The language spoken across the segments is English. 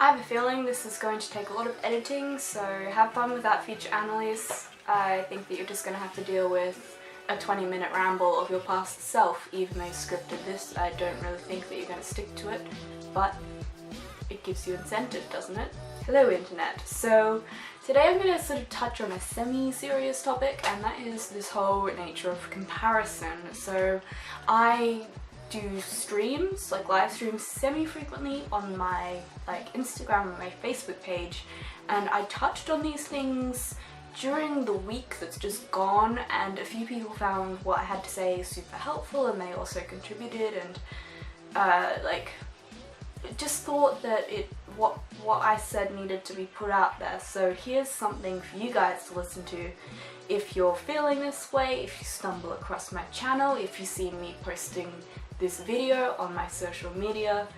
I have a feeling this is going to take a lot of editing, so have fun with that, future analysts. I think that you're just going to have to deal with a 20-minute ramble of your past self. Even though you scripted this, I don't really think that you're going to stick to it, but it gives you incentive, doesn't it? Hello internet. So today I'm going to sort of touch on a semi-serious topic, and that is this whole nature of comparison. So I do streams, like live streams, semi-frequently on my Instagram and my Facebook page, and I touched on these things during the week that's just gone, and a few people found what I had to say super helpful, and they also contributed, and just thought that what I said needed to be put out there. So here's something for you guys to listen to if you're feeling this way, if you stumble across my channel, if you see me posting this video on my social media.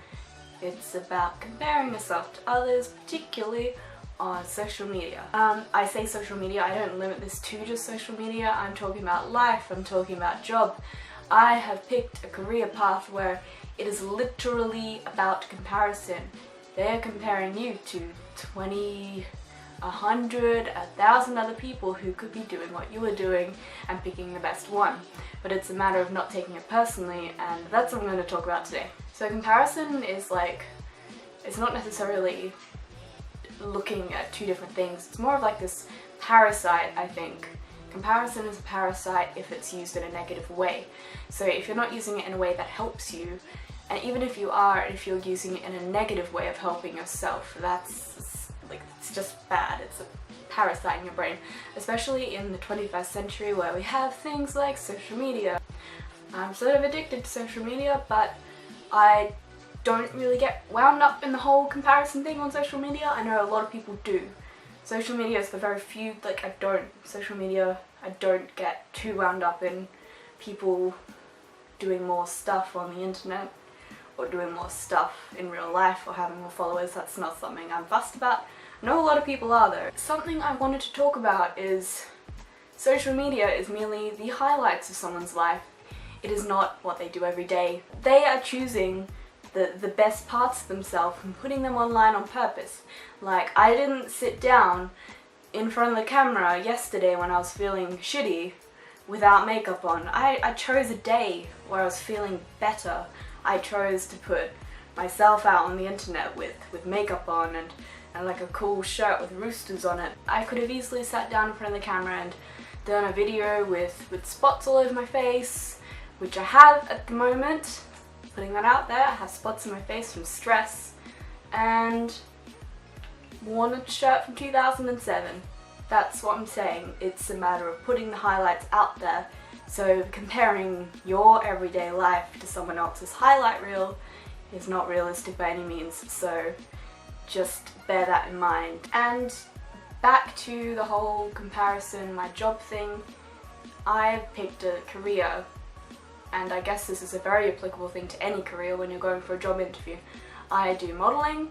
It's about comparing yourself to others, particularly on social media. I say social media, I don't limit this to just social media. I'm talking about life, I'm talking about job. I have picked a career path where it is literally about comparison. They are comparing you to 20, 100, 1,000 other people who could be doing what you are doing and picking the best one. But it's a matter of not taking it personally, and that's what I'm going to talk about today. So comparison is it's not necessarily looking at two different things. It's more of like this parasite, I think. Comparison is a parasite if it's used in a negative way. So if you're not using it in a way that helps you, and even if you are, if you're using it in a negative way of helping yourself, it's just bad. It's a parasite in your brain, especially in the 21st century where we have things like social media. I'm sort of addicted to social media, but I don't really get wound up in the whole comparison thing on social media. I know a lot of people do. Social media is the very few, I don't get too wound up in people doing more stuff on the internet or doing more stuff in real life or having more followers. That's not something I'm fussed about. I know a lot of people are though. Something I wanted to talk about is social media is merely the highlights of someone's life. It is not what they do every day. They are choosing the best parts of themselves and putting them online on purpose. Like, I didn't sit down in front of the camera yesterday when I was feeling shitty without makeup on. I chose a day where I was feeling better. I chose to put myself out on the internet with makeup on and like a cool shirt with roosters on it. I could have easily sat down in front of the camera and done a video with spots all over my face, which I have at the moment. Putting that out there, I have spots on my face from stress, and worn a shirt from 2007. That's what I'm saying. It's a matter of putting the highlights out there. So comparing your everyday life to someone else's highlight reel is not realistic by any means, so just bear that in mind. And back to the whole comparison, my job thing, I've picked a career, and I guess this is a very applicable thing to any career when you're going for a job interview. I do modelling,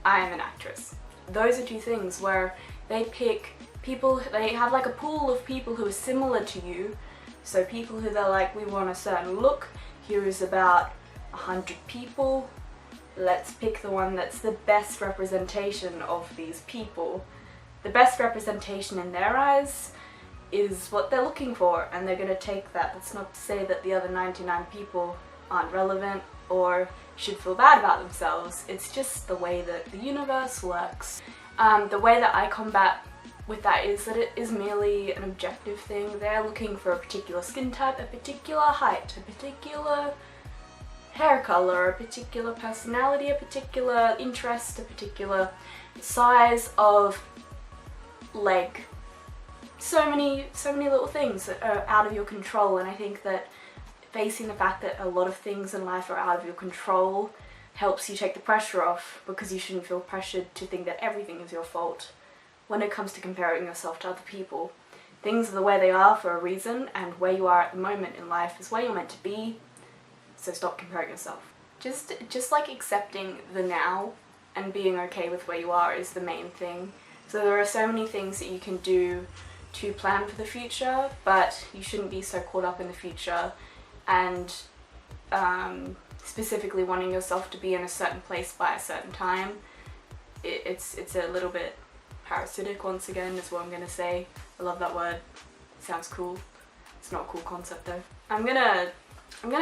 I am an actress. Those are two things where they pick people, they have like a pool of people who are similar to you. So people who they're like, we want a certain look, here is about 100 people, let's pick the one that's the best representation of these people. The best representation in their eyes is what they're looking for, and they're going to take that. That's not to say that the other 99 people aren't relevant or should feel bad about themselves. It's just the way that the universe works. The way that I combat with that is that it is merely an objective thing. They're looking for a particular skin type, a particular height, a particular hair color, a particular personality, a particular interest, a particular size of leg. So many little things that are out of your control, and I think that facing the fact that a lot of things in life are out of your control helps you take the pressure off, because you shouldn't feel pressured to think that everything is your fault when it comes to comparing yourself to other people. Things are the way they are for a reason, and where you are at the moment in life is where you're meant to be, so stop comparing yourself. Just like accepting the now and being okay with where you are is the main thing. So there are so many things that you can do to plan for the future, but you shouldn't be so caught up in the future and specifically wanting yourself to be in a certain place by a certain time, it's a little bit parasitic, once again, is what I'm gonna say. I love that word. It sounds cool. It's not a cool concept though. I'm gonna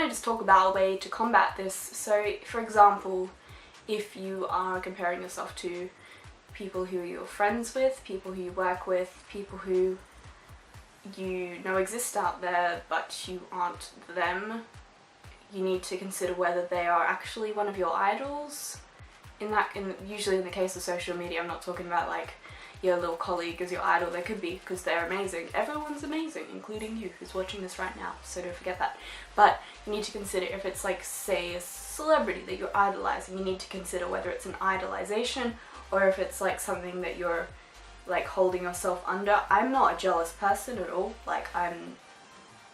just talk about a way to combat this. So, for example, if you are comparing yourself to people who you're friends with, people who you work with, people who you know exist out there but you aren't them, you need to consider whether they are actually one of your idols. Usually in the case of social media, I'm not talking about like your little colleague as your idol. They could be, because they're amazing. Everyone's amazing, including you who's watching this right now, so don't forget that. But you need to consider, if it's like, say, a celebrity that you're idolizing, you need to consider whether it's an idolization or if it's like something that you're like holding yourself under. I'm not a jealous person at all. Like, I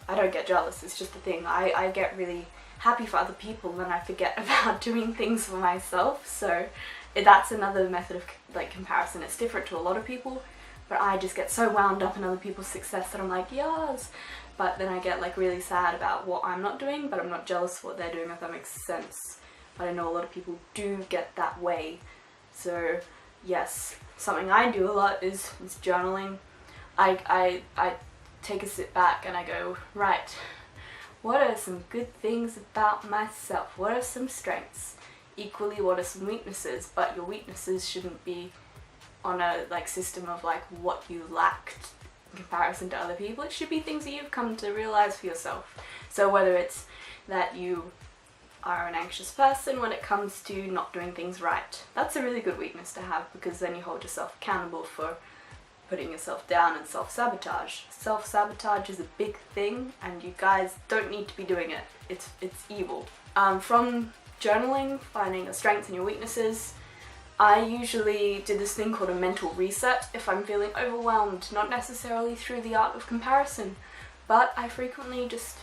don't get jealous, it's just a thing. I get really happy for other people and I forget about doing things for myself, so that's another method of like comparison. It's different to a lot of people, but I just get so wound up in other people's success that I'm like, yes, but then I get like really sad about what I'm not doing, but I'm not jealous of what they're doing, if that makes sense. But I know a lot of people do get that way. So yes, something I do a lot is journaling. I take a sit back and I go, right, what are some good things about myself? What are some strengths? Equally, what are some weaknesses? But your weaknesses shouldn't be on a like system of like what you lacked in comparison to other people. It should be things that you've come to realize for yourself. So whether it's that you are an anxious person when it comes to not doing things right, that's a really good weakness to have, because then you hold yourself accountable for putting yourself down and self-sabotage. Self-sabotage is a big thing and you guys don't need to be doing it. It's evil. From journaling, finding your strengths and your weaknesses, I usually do this thing called a mental reset if I'm feeling overwhelmed, not necessarily through the art of comparison, but I frequently just,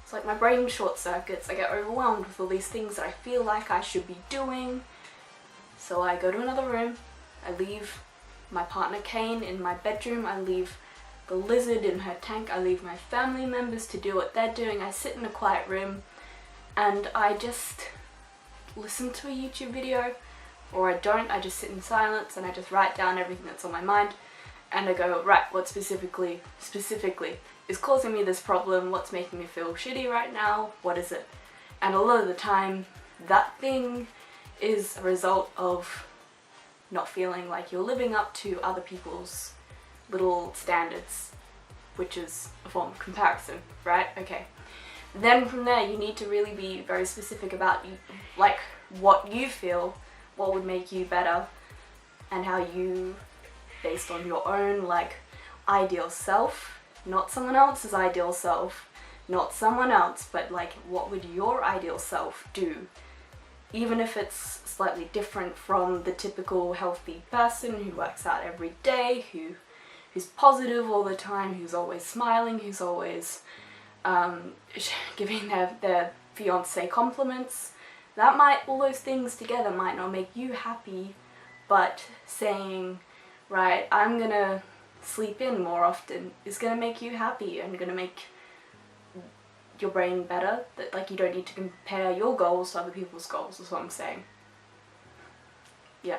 it's like my brain short circuits. I get overwhelmed with all these things that I feel like I should be doing, so I go to another room, I leave my partner Kane in my bedroom, I leave the lizard in her tank, I leave my family members to do what they're doing, I sit in a quiet room and I just listen to a YouTube video, or I don't, I just sit in silence and I just write down everything that's on my mind and I go, right, what specifically is causing me this problem, what's making me feel shitty right now, what is it? And a lot of the time that thing is a result of not feeling like you're living up to other people's little standards, which is a form of comparison, right? Okay. Then from there you need to really be very specific about like what you feel, what would make you better, and how you, based on your own like ideal self, not someone else's ideal self, not someone else, but like what would your ideal self do? Even if it's slightly different from the typical healthy person who works out every day, who's positive all the time, who's always smiling, who's always giving their fiance compliments. All those things together might not make you happy, but saying, right, I'm gonna sleep in more often is gonna make you happy and gonna make your brain better. That like you don't need to compare your goals to other people's goals, is what I'm saying. Yeah.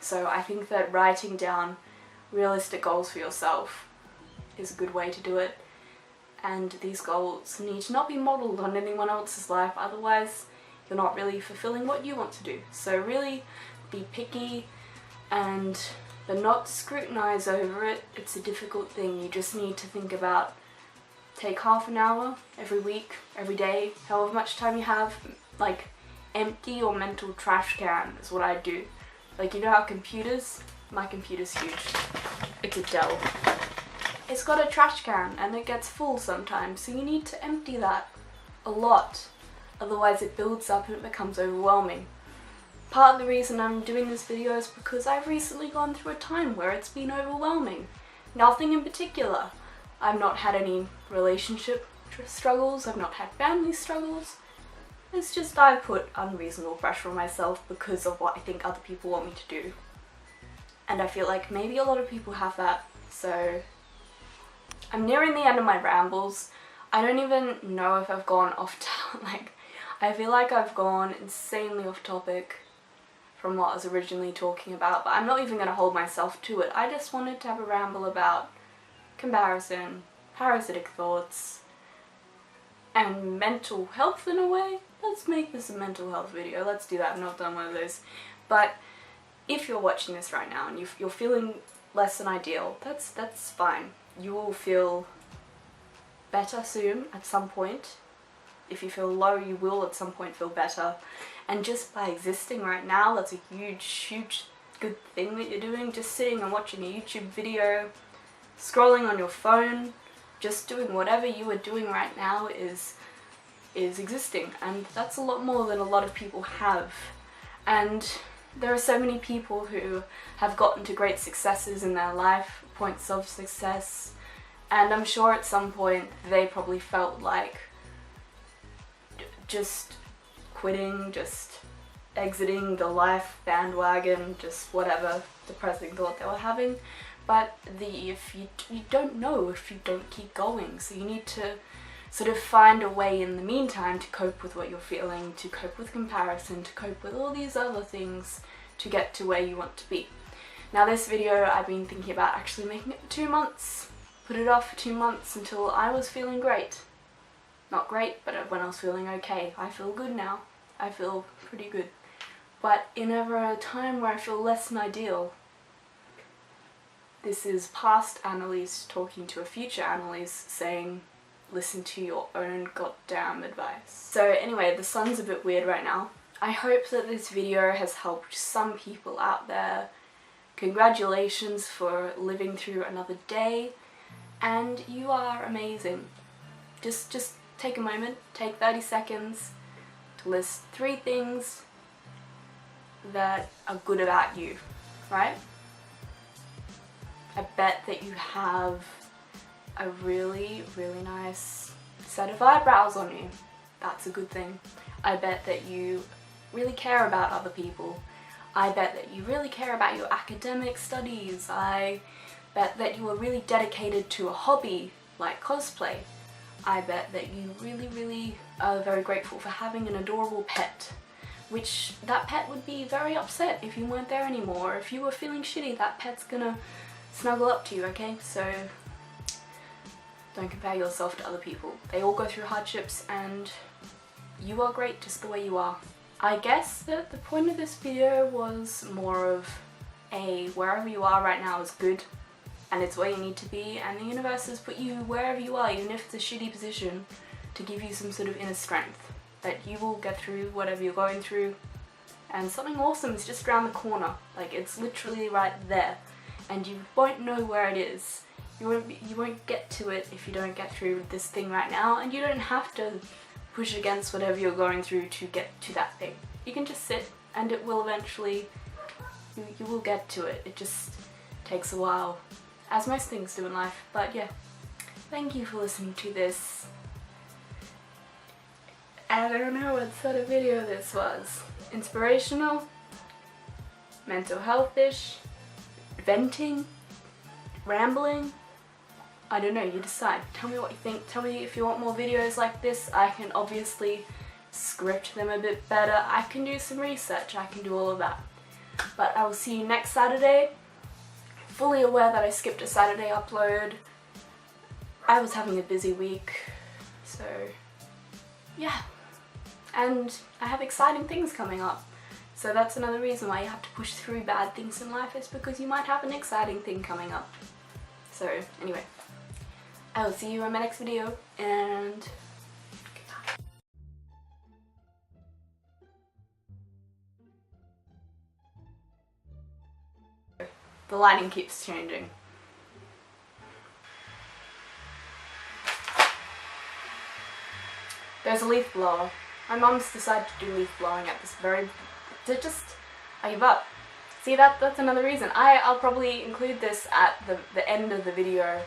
So I think that writing down realistic goals for yourself is a good way to do it. And these goals need to not be modelled on anyone else's life, otherwise you're not really fulfilling what you want to do. So really be picky and but not scrutinise over it. It's a difficult thing. You just need to think about, take half an hour every week, every day, however much time you have, like empty your mental trash can is what I do. Like, you know how my computer's huge, it's a Dell. It's got a trash can and it gets full sometimes, so you need to empty that a lot, otherwise it builds up and it becomes overwhelming. Part of the reason I'm doing this video is because I've recently gone through a time where it's been overwhelming. Nothing in particular. I've not had any relationship struggles, I've not had family struggles. It's just I put unreasonable pressure on myself because of what I think other people want me to do. And I feel like maybe a lot of people have that, so I'm nearing the end of my rambles. I don't even know if I've gone off like, I feel like I've gone insanely off topic from what I was originally talking about, but I'm not even going to hold myself to it. I just wanted to have a ramble about comparison, parasitic thoughts, and mental health in a way. Let's make this a mental health video. Let's do that. I've not done one of those. But if you're watching this right now and you're feeling less than ideal, that's fine. You will feel better soon at some point. If you feel low, you will at some point feel better. And just by existing right now, that's a huge good thing that you're doing. Just sitting and watching a YouTube video, scrolling on your phone, just doing whatever you are doing right now is existing, and that's a lot more than a lot of people have. And there are so many people who have gotten to great successes in their life, points of success, and I'm sure at some point they probably felt like just quitting, just exiting the life bandwagon, just whatever depressing thought they were having. But if you don't know if you don't keep going, so you need to sort of find a way in the meantime to cope with what you're feeling, to cope with comparison, to cope with all these other things to get to where you want to be. Now this video I've been thinking about actually making it for 2 months. Put it off for 2 months until I was feeling great. Not great, but when I was feeling okay. I feel good now. I feel pretty good. But in ever a time where I feel less than ideal, this is past Annalise talking to a future Annalise saying, listen to your own goddamn advice. So anyway, the sun's a bit weird right now. I hope that this video has helped some people out there. Congratulations for living through another day, and you are amazing. Just take a moment, take 30 seconds to list 3 things that are good about you, right? I bet that you have a really nice set of eyebrows on you. That's a good thing. I bet that you really care about other people. I bet that you really care about your academic studies. I bet that you are really dedicated to a hobby like cosplay. I bet that you really are very grateful for having an adorable pet, which that pet would be very upset if you weren't there anymore. If you were feeling shitty, that pet's gonna snuggle up to you, okay? So don't compare yourself to other people. They all go through hardships and you are great just the way you are. I guess that the point of this video was more of wherever you are right now is good and it's where you need to be, and the universe has put you wherever you are, even if it's a shitty position, to give you some sort of inner strength that you will get through whatever you're going through, and something awesome is just around the corner. Like, it's literally right there and you won't know where it is. You won't get to it if you don't get through this thing right now, and you don't have to push against whatever you're going through to get to that thing. You can just sit and it will eventually, you will get to it. It just takes a while, as most things do in life. But yeah, thank you for listening to this. I don't know what sort of video this was. Inspirational? Mental health-ish? Venting? Rambling? I don't know, you decide. Tell me what you think. Tell me if you want more videos like this. I can obviously script them a bit better. I can do some research. I can do all of that. But I will see you next Saturday. Fully aware that I skipped a Saturday upload. I was having a busy week, so yeah. And I have exciting things coming up. So that's another reason why you have to push through bad things in life, is because you might have an exciting thing coming up. So anyway, I will see you in my next video, and goodbye. The lighting keeps changing. There's a leaf blower. My mum's decided to do leaf blowing at this I give up. See, that's another reason. I'll probably include this at the end of the video,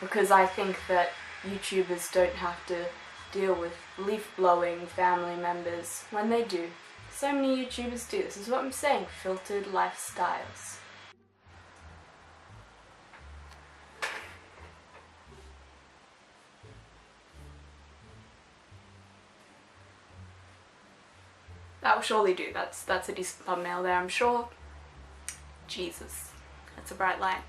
because I think that YouTubers don't have to deal with leaf blowing family members when they do. So many YouTubers do. This is what I'm saying, filtered lifestyles. That will surely do. That's a decent thumbnail there, I'm sure. Jesus, that's a bright light.